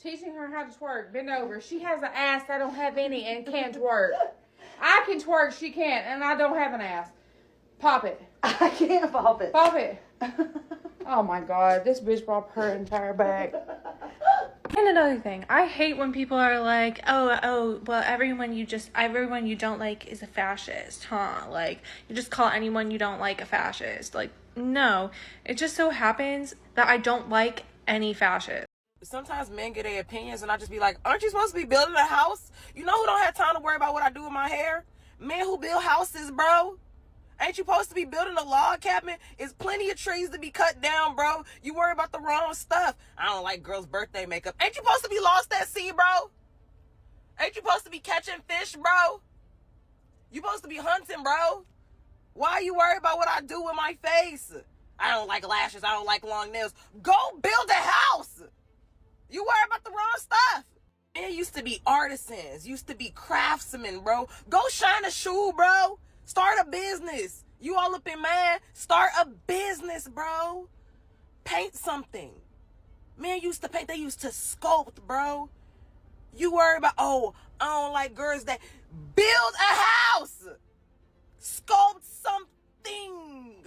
Teaching her how to twerk. Bend over. She has an ass. I don't have any and can't twerk. I can twerk. She can't. And I don't have an ass. Pop it. I can't pop it. Pop it. Oh my God. This bitch brought her entire bag. And another thing, I hate when people are like, well, everyone you don't like is a fascist, huh? Like, you just call anyone you don't like a fascist. Like, no. It just so happens that I don't like any fascist. Sometimes men get their opinions and I just be like, aren't you supposed to be building a house? You know who don't have time to worry about what I do with my hair? Men who build houses, bro. Ain't you supposed to be building a log cabin? It's plenty of trees to be cut down, bro. You worry about the wrong stuff. I don't like girls' birthday makeup. Ain't you supposed to be lost at sea, bro? Ain't you supposed to be catching fish, bro? You supposed to be hunting, bro. Why are you worried about what I do with my face? I don't like lashes. I don't like long nails. Go build a house. You worry about the wrong stuff. Men used to be artisans. Used to be craftsmen, bro. Go shine a shoe, bro. Start a business. You all up in mine? Start a business, bro. Paint something. Men used to paint. They used to sculpt, bro. You worry about, oh, I don't like girls that build a house. Sculpt something.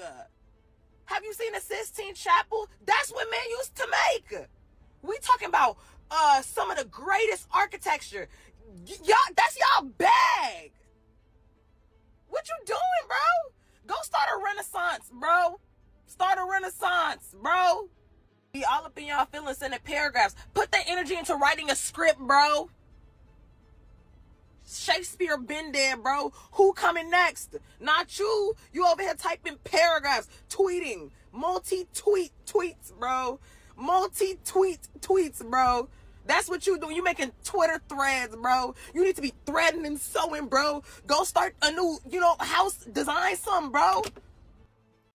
Have you seen a Sistine Chapel? That's what men used to make. We talking about some of the greatest architecture. Y'all, that's y'all bag. What you doing, bro? Go start a renaissance, bro. Start a renaissance, bro. Be all up in y'all feelings sending paragraphs. Put that energy into writing a script, bro. Shakespeare been there, bro. Who coming next? Not you. You over here typing paragraphs, tweeting, multi-tweet tweets, bro. Multi-tweet tweets, bro. That's what you do. You making Twitter threads, bro. You need to be threading and sewing, bro. Go start a new, house, design something, bro.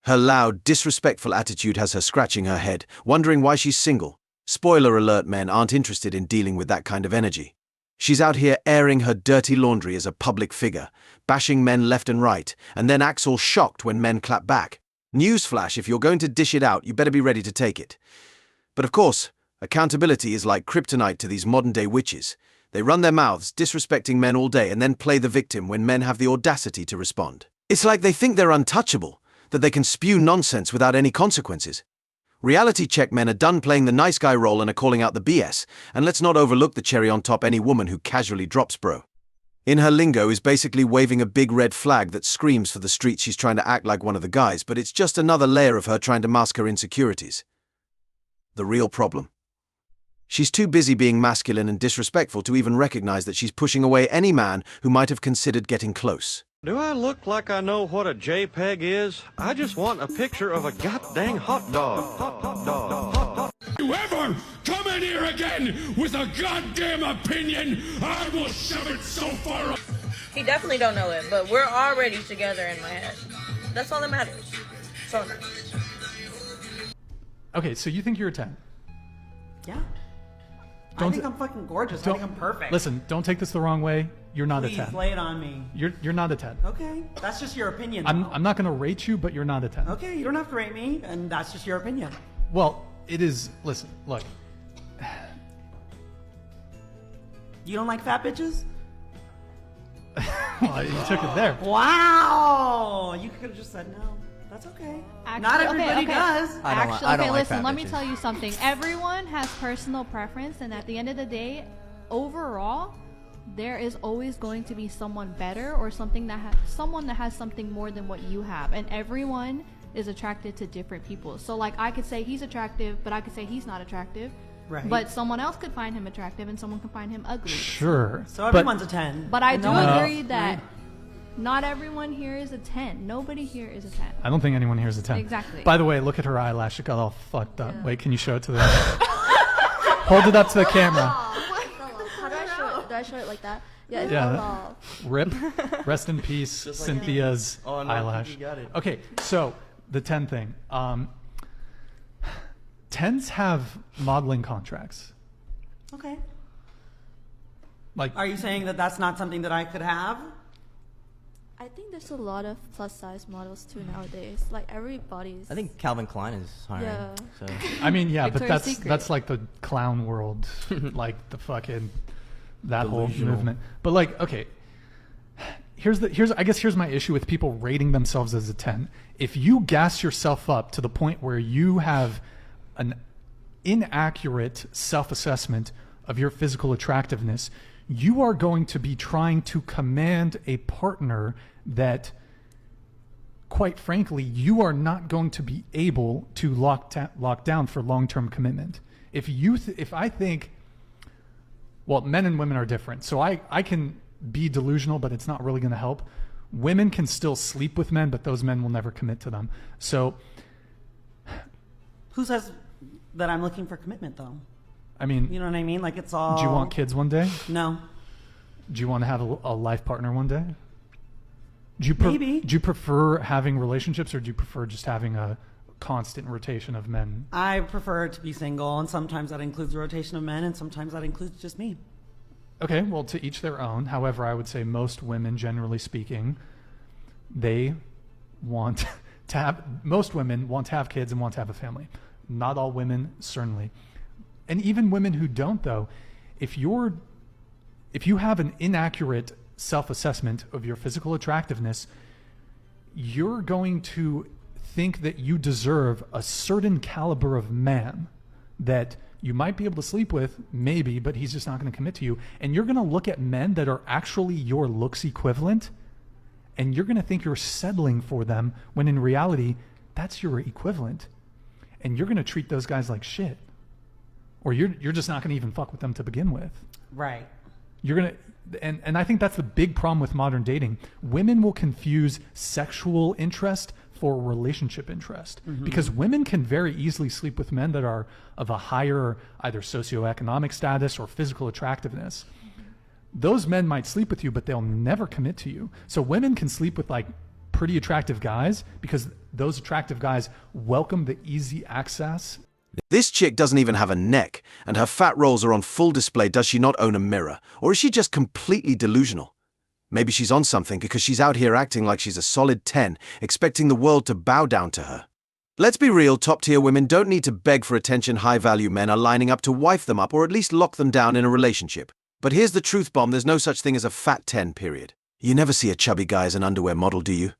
Her loud, disrespectful attitude has her scratching her head, wondering why she's single. Spoiler alert, men aren't interested in dealing with that kind of energy. She's out here airing her dirty laundry as a public figure, bashing men left and right, and then acts all shocked when men clap back. Newsflash, if you're going to dish it out, you better be ready to take it. But of course, accountability is like kryptonite to these modern-day witches. They run their mouths, disrespecting men all day, and then play the victim when men have the audacity to respond. It's like they think they're untouchable, that they can spew nonsense without any consequences. Reality check men are done playing the nice guy role and are calling out the BS, and let's not overlook the cherry on top any woman who casually drops bro. In her lingo is basically waving a big red flag that screams for the streets she's trying to act like one of the guys, but it's just another layer of her trying to mask her insecurities. The real problem. She's too busy being masculine and disrespectful to even recognize that she's pushing away any man who might have considered getting close. Do I look like I know what a JPEG is? I just want a picture of a goddamn hot dog. Hot dog. You ever come in here again with a goddamn opinion, I will shove it so far up. He definitely don't know it, but we're already together in my head. That's all that matters. That's all that matters. Okay, so you think you're a 10? Yeah. I think I'm fucking gorgeous. I think I'm perfect. Listen, don't take this the wrong way. You're not Please, a 10. lay it on me. You're not a 10. Okay, that's just your opinion. I'm not going to rate you, but you're not a 10. Okay, you don't have to rate me, and that's just your opinion. Well, it is. Listen, look. You don't like fat bitches? Well, you took it there. Wow! You could have just said no. That's okay. Actually, Not everybody does. Actually, listen, let me tell you something. Everyone has personal preference, and at the end of the day, overall, there is always going to be someone better or someone that has something more than what you have, and everyone is attracted to different people. So like I could say he's attractive, but I could say he's not attractive. Right. But someone else could find him attractive and someone could find him ugly. Sure. So everyone's a 10. But I do agree that not everyone here is a 10. Nobody here is a 10. I don't think anyone here is a 10. Exactly. By the way, look at her eyelash. It got all fucked up. Yeah. Wait, can you show it to the Hold it up to the camera. How do I show it? Do I show it like that? Yeah, it's yeah. Rip. Rest in peace, Cynthia's eyelash. Okay, so the 10 thing. 10s have modeling contracts. Okay. Like, are you saying that that's not something that I could have? I think there's a lot of plus size models too nowadays. Like everybody's. I think Calvin Klein is hiring. Yeah. So. I mean, yeah, but Victoria's Secret. that's like the clown world, like the fucking that whole Delusional. movement. But like, okay, here's my issue with people rating themselves as a 10. If you gas yourself up to the point where you have an inaccurate self-assessment of your physical attractiveness, you are going to be trying to command a partner that, quite frankly, you are not going to be able to lock down for long-term commitment. If I think, well, men and women are different, so I can be delusional, but it's not really going to help. Women can still sleep with men, but those men will never commit to them. So, Who says that I'm looking for commitment, though? I mean, You know what I mean? Like, it's all... do you want kids one day? No. Do you want to have a life partner one day? Maybe. Do you prefer having relationships, or do you prefer just having a constant rotation of men? I prefer to be single, and sometimes that includes a rotation of men, and sometimes that includes just me. Okay, well, to each their own. However, I would say most women, generally speaking, they want to have, most women want to have kids and want to have a family. Not all women, certainly. And even women who don't, though, if you have an inaccurate self-assessment of your physical attractiveness, you're going to think that you deserve a certain caliber of man that you might be able to sleep with, maybe, but he's just not going to commit to you. And you're going to look at men that are actually your looks equivalent, and you're going to think you're settling for them, when in reality, that's your equivalent. And you're going to treat those guys like shit. Or you're just not going to even fuck with them to begin with. Right. You're going to, and I think that's the big problem with modern dating. Women will confuse sexual interest for relationship interest, because women can very easily sleep with men that are of a higher either socioeconomic status or physical attractiveness. Those men might sleep with you, but they'll never commit to you. So women can sleep with like pretty attractive guys because those attractive guys welcome the easy access. This chick doesn't even have a neck, and her fat rolls are on full display. Does she not own a mirror? Or is she just completely delusional? Maybe she's on something, because she's out here acting like she's a solid 10, expecting the world to bow down to her. Let's be real, top-tier women don't need to beg for attention. High-value men are lining up to wife them up or at least lock them down in a relationship. But here's the truth bomb: there's no such thing as a fat 10, period. You never see a chubby guy as an underwear model, do you?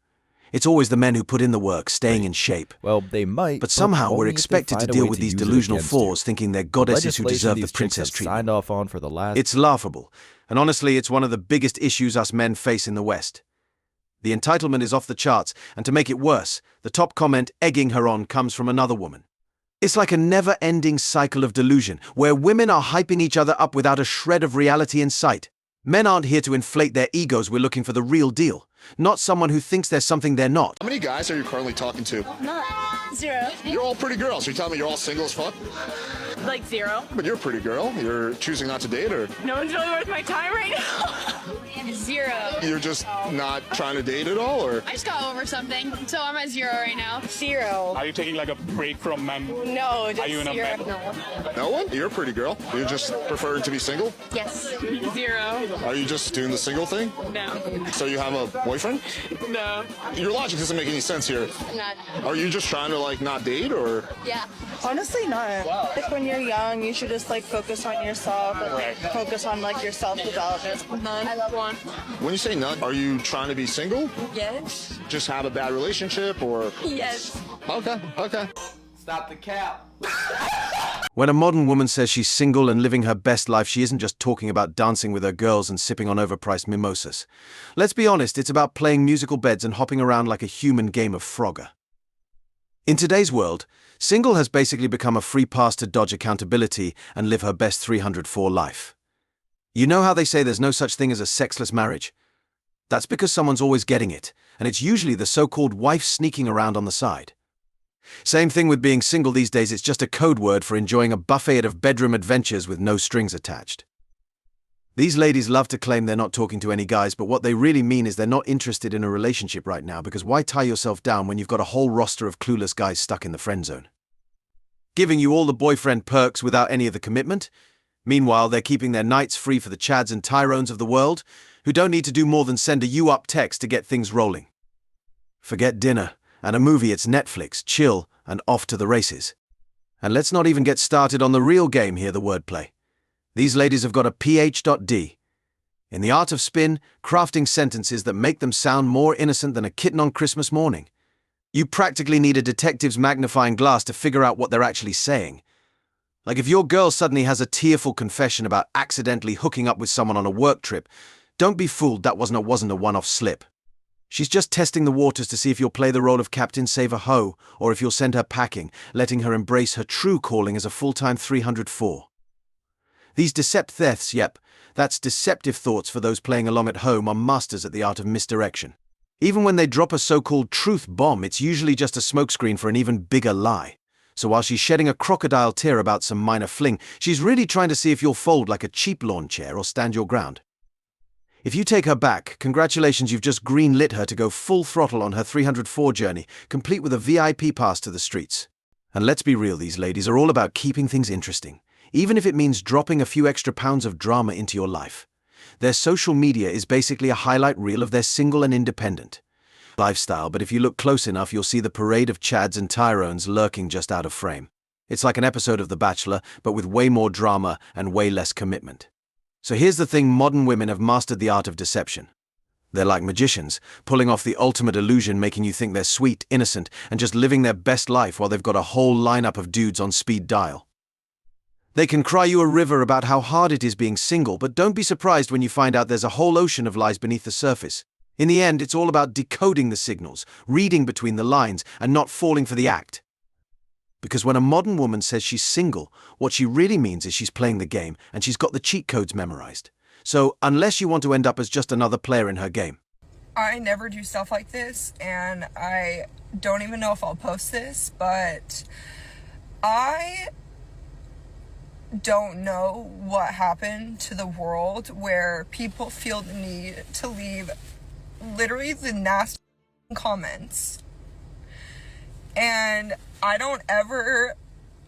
It's always the men who put in the work, staying in shape. Well, they might. But somehow we're only if they expected to find a deal way with to these use it delusional against fours, you. thinking they're goddesses who Legislation deserve the these chicks princess have treatment. signed off on for the last... It's laughable. And honestly, it's one of the biggest issues us men face in the West. The entitlement is off the charts, and to make it worse, the top comment egging her on comes from another woman. It's like a never-ending cycle of delusion, where women are hyping each other up without a shred of reality in sight. Men aren't here to inflate their egos, we're looking for the real deal, not someone who thinks there's something they're not. How many guys are you currently talking to? None. 0. You're all pretty girls. You're telling me you're all single as fuck? Like 0. But you're a pretty girl. You're choosing not to date, or? No one's really worth my time right now. 0. You're just not trying to date at all, or? I just got over something, so I'm at 0 right now. 0. Are you taking like a break from men? No, just Are you in a 0. bed? No. No one? You're a pretty girl. You're just preferring to be single? Yes. 0. Are you just doing the single thing? No. So you have a boyfriend? No. Your logic doesn't make any sense here. Not. Are you just trying to like not date, or? Yeah. Honestly, not. Like when you're young, you should just like focus on yourself and like focus on like your self-development. None. I love one. When you say none, are you trying to be single? Yes. Just have a bad relationship, or? Yes. Okay. Stop the cap. When a modern woman says she's single and living her best life, she isn't just talking about dancing with her girls and sipping on overpriced mimosas. Let's be honest, it's about playing musical beds and hopping around like a human game of Frogger. In today's world, single has basically become a free pass to dodge accountability and live her best 304 life. You know how they say there's no such thing as a sexless marriage? That's because someone's always getting it, and it's usually the so-called wife sneaking around on the side. Same thing with being single these days, it's just a code word for enjoying a buffet of bedroom adventures with no strings attached. These ladies love to claim they're not talking to any guys, but what they really mean is they're not interested in a relationship right now, because why tie yourself down when you've got a whole roster of clueless guys stuck in the friend zone? Giving you all the boyfriend perks without any of the commitment? Meanwhile, they're keeping their nights free for the Chads and Tyrones of the world, who don't need to do more than send a "you up" text to get things rolling. Forget dinner and a movie, it's Netflix, chill, and off to the races. And let's not even get started on the real game here, the wordplay. These ladies have got a Ph.D. in the art of spin, crafting sentences that make them sound more innocent than a kitten on Christmas morning. You practically need a detective's magnifying glass to figure out what they're actually saying. Like if your girl suddenly has a tearful confession about accidentally hooking up with someone on a work trip, don't be fooled, that wasn't a one-off slip. She's just testing the waters to see if you'll play the role of Captain Save-A-Ho, or if you'll send her packing, letting her embrace her true calling as a full-time 304. These decept thefts, yep, that's deceptive thoughts for those playing along at home, are masters at the art of misdirection. Even when they drop a so-called truth bomb, it's usually just a smokescreen for an even bigger lie. So while she's shedding a crocodile tear about some minor fling, she's really trying to see if you'll fold like a cheap lawn chair or stand your ground. If you take her back, congratulations, you've just green-lit her to go full throttle on her 304 journey, complete with a VIP pass to the streets. And let's be real, these ladies are all about keeping things interesting, even if it means dropping a few extra pounds of drama into your life. Their social media is basically a highlight reel of their single and independent lifestyle, but if you look close enough, you'll see the parade of Chads and Tyrones lurking just out of frame. It's like an episode of The Bachelor, but with way more drama and way less commitment. So here's the thing, modern women have mastered the art of deception. They're like magicians, pulling off the ultimate illusion, making you think they're sweet, innocent, and just living their best life while they've got a whole lineup of dudes on speed dial. They can cry you a river about how hard it is being single, but don't be surprised when you find out there's a whole ocean of lies beneath the surface. In the end, it's all about decoding the signals, reading between the lines, and not falling for the act. Because when a modern woman says she's single, what she really means is she's playing the game and she's got the cheat codes memorized. So, unless you want to end up as just another player in her game. I never do stuff like this, and I don't even know if I'll post this, but I don't know what happened to the world where people feel the need to leave literally the nasty comments. And I don't ever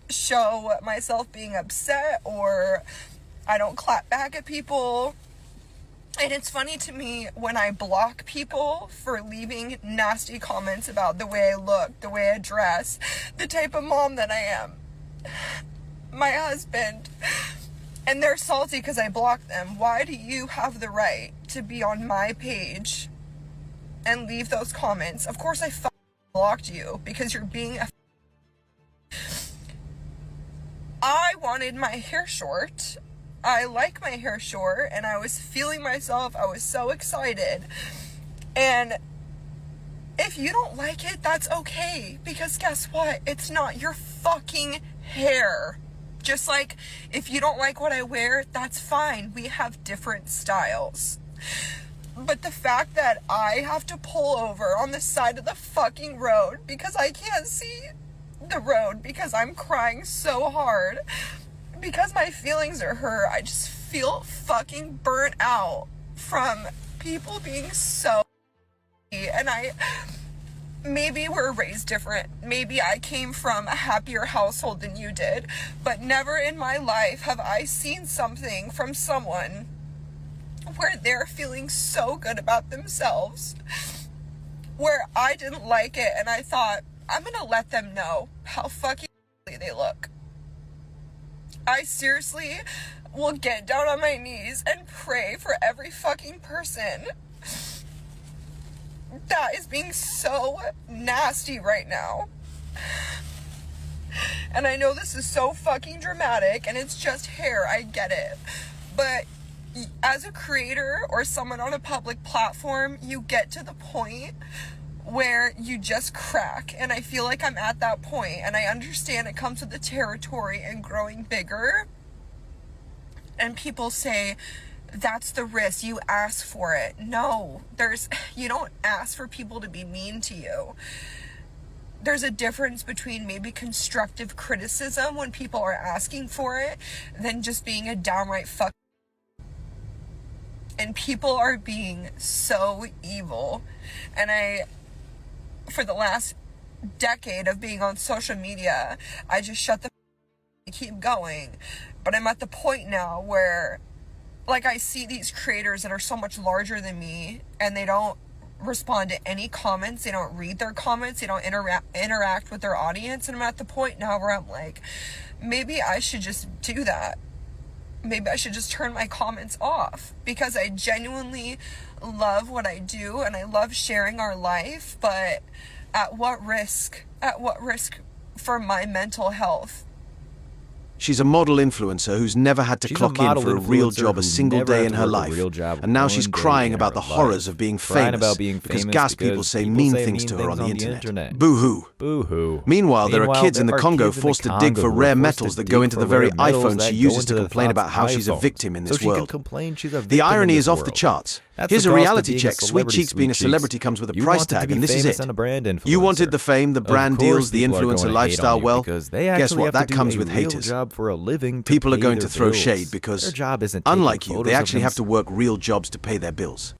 show myself being upset, or I don't clap back at people. And it's funny to me when I block people for leaving nasty comments about the way I look, the way I dress, the type of mom that I am. My husband, and they're salty because I blocked them. Why do you have the right to be on my page and leave those comments? Of course I blocked you because you're being a I wanted my hair short. I like my hair short, and I was feeling myself. I was so excited. And if you don't like it, that's okay, because guess what? It's not your fucking hair. Just like if you don't like what I wear, that's fine. We have different styles. But the fact that I have to pull over on the side of the fucking road because I can't see the road because I'm crying so hard because my feelings are hurt, I just feel fucking burnt out from people being so, and maybe we're raised different. Maybe I came from a happier household than you did, but never in my life have I seen something from someone where they're feeling so good about themselves, where I didn't like it and I thought, I'm gonna let them know how fucking they look. I seriously will get down on my knees and pray for every fucking person that is being so nasty right now. And I know this is so fucking dramatic and it's just hair, I get it. But as a creator or someone on a public platform, you get to the point where you just crack, and I feel like I'm at that point, and I understand it comes with the territory and growing bigger, and people say that's the risk, you ask for it. No, you don't ask for people to be mean to you. There's a difference between maybe constructive criticism when people are asking for it than just being a downright fuck. And people are being so evil, and for the last decade of being on social media, I just shut the keep going But I'm at the point now where, like, I see these creators that are so much larger than me, and they don't respond to any comments, they don't read their comments, they don't interact with their audience, and I'm at the point now where I'm like, maybe I should just do that. Maybe I should just turn my comments off, because I genuinely love what I do, and I love sharing our life, but at what risk? At what risk for my mental health? She's a model influencer who's never had to clock in for a real job a single day in her life, and now she's crying about the horrors of being famous because gas people say mean things to her on the internet. Boo-hoo. Boo-hoo. Meanwhile, there are kids in the Congo forced to dig for rare metals that go into the very iPhone she uses to complain about how she's a victim in this world. The irony is off the charts. Here's a reality check. Sweet Cheeks being a celebrity comes with a price tag, and this is it. You wanted the fame, the brand deals, the influencer lifestyle. Well, guess what? That comes with haters. People are going to throw shade because, unlike you, they actually have to work real jobs to pay their bills.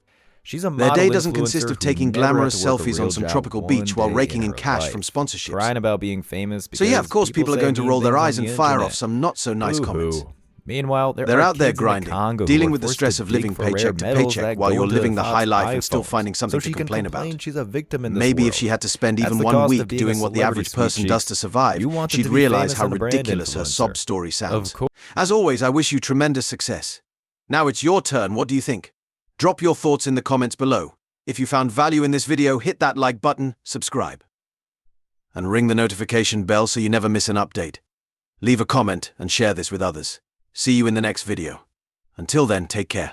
Their day doesn't consist of taking glamorous selfies on some tropical beach while raking in cash from sponsorships. So yeah, of course people are going to roll their eyes and fire off some not-so-nice comments. Meanwhile, they're out there grinding, dealing with the stress of living paycheck to paycheck while you're living the high life and still finding something to complain about. Maybe if she had to spend even 1 week doing what the average person does to survive, she'd realize how ridiculous her sob story sounds. As always, I wish you tremendous success. Now it's your turn. What do you think? Drop your thoughts in the comments below. If you found value in this video, hit that like button, subscribe, and ring the notification bell so you never miss an update. Leave a comment and share this with others. See you in the next video. Until then, take care.